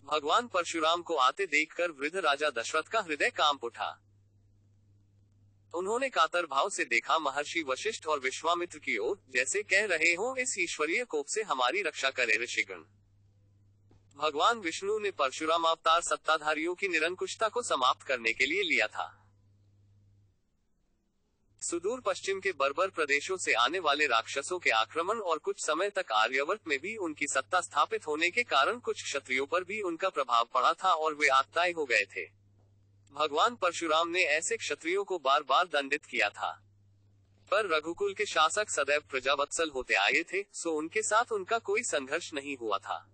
भगवान परशुराम को आते देखकर वृद्ध राजा दशरथ का हृदय कांप उठा। उन्होंने कातर भाव से देखा महर्षि वशिष्ठ और विश्वामित्र की ओर, जैसे कह रहे हो इस ईश्वरीय कोप से हमारी रक्षा करे ऋषिगण। भगवान विष्णु ने परशुराम अवतार सत्ताधारियों की निरंकुशता को समाप्त करने के लिए लिया था। सुदूर पश्चिम के बर्बर प्रदेशों से आने वाले राक्षसों के आक्रमण और कुछ समय तक आर्यावर्त में भी उनकी सत्ता स्थापित होने के कारण कुछ क्षत्रियों पर भी उनका प्रभाव पड़ा था और वे आततायी हो गए थे। भगवान परशुराम ने ऐसे क्षत्रियों को बार बार दंडित किया था, पर रघुकुल के शासक सदैव प्रजावत्सल होते आए थे, सो उनके साथ उनका कोई संघर्ष नहीं हुआ था।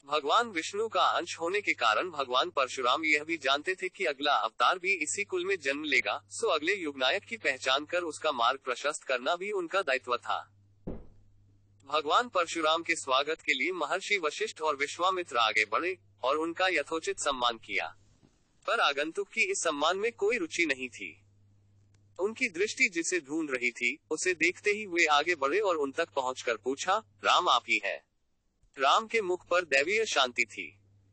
भगवान विष्णु का अंश होने के कारण भगवान परशुराम यह भी जानते थे कि अगला अवतार भी इसी कुल में जन्म लेगा, सो अगले युगनायक की पहचान कर उसका मार्ग प्रशस्त करना भी उनका दायित्व था। भगवान परशुराम के स्वागत के लिए महर्षि वशिष्ठ और विश्वामित्र आगे बढ़े और उनका यथोचित सम्मान किया, पर आगंतुक की इस सम्मान में कोई रुचि नहीं थी। उनकी दृष्टि जिसे ढूंढ रही थी, उसे देखते ही वे आगे बढ़े और उन तक पहुंचकर पूछा, राम आप ही है? राम के मुख पर दैवीय शांति थी।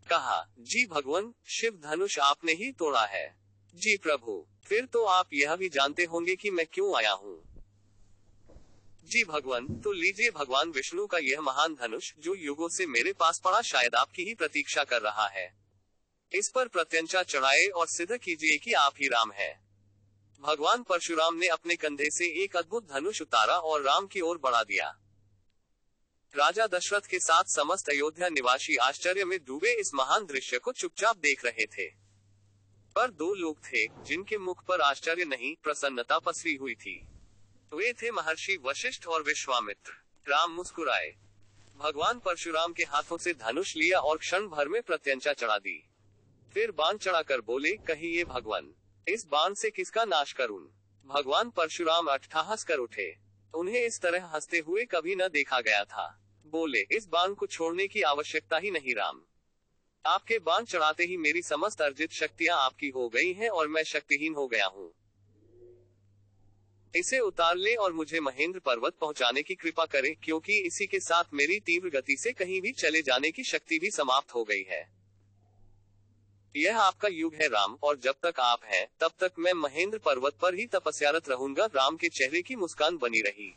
कहा, जी भगवान, शिव धनुष आपने ही तोड़ा है। जी प्रभु, फिर तो आप यह भी जानते होंगे कि मैं क्यों आया हूँ। जी भगवान, तो लीजिए भगवान विष्णु का यह महान धनुष जो युगों से मेरे पास पड़ा, शायद आपकी ही प्रतीक्षा कर रहा है। इस पर प्रत्यंचा चढ़ाए और सिद्ध कीजिए कि आप ही राम है। भगवान परशुराम ने अपने कंधे से एक अद्भुत धनुष उतारा और राम की ओर बढ़ा दिया। राजा दशरथ के साथ समस्त अयोध्या निवासी आश्चर्य में डूबे इस महान दृश्य को चुपचाप देख रहे थे, पर दो लोग थे जिनके मुख पर आश्चर्य नहीं, प्रसन्नता पसरी हुई थी। वे थे महर्षि वशिष्ठ और विश्वामित्र। राम मुस्कुराए, भगवान परशुराम के हाथों से धनुष लिया और क्षण भर में प्रत्यंचा चढ़ा दी। फिर बाण चढ़ाकर बोले, कहिए भगवान, इस बाण से किसका नाश करूं? भगवान परशुराम अट्ठहास कर उठे। उन्हें इस तरह हंसते हुए कभी न देखा गया था। बोले, इस बाण को छोड़ने की आवश्यकता ही नहीं राम। आपके बाण चढ़ाते ही मेरी समस्त अर्जित शक्तियां आपकी हो गई हैं और मैं शक्तिहीन हो गया हूँ। इसे उतार ले और मुझे महेंद्र पर्वत पहुंचाने की कृपा करें, क्योंकि इसी के साथ मेरी तीव्र गति से कहीं भी चले जाने की शक्ति भी समाप्त हो गई है। यह आपका युग है राम, और जब तक आप हैं, तब तक मैं महेंद्र पर्वत पर ही तपस्यारत रहूंगा। राम के चेहरे की मुस्कान बनी रही।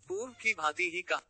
पूर्व की भांति ही कहा।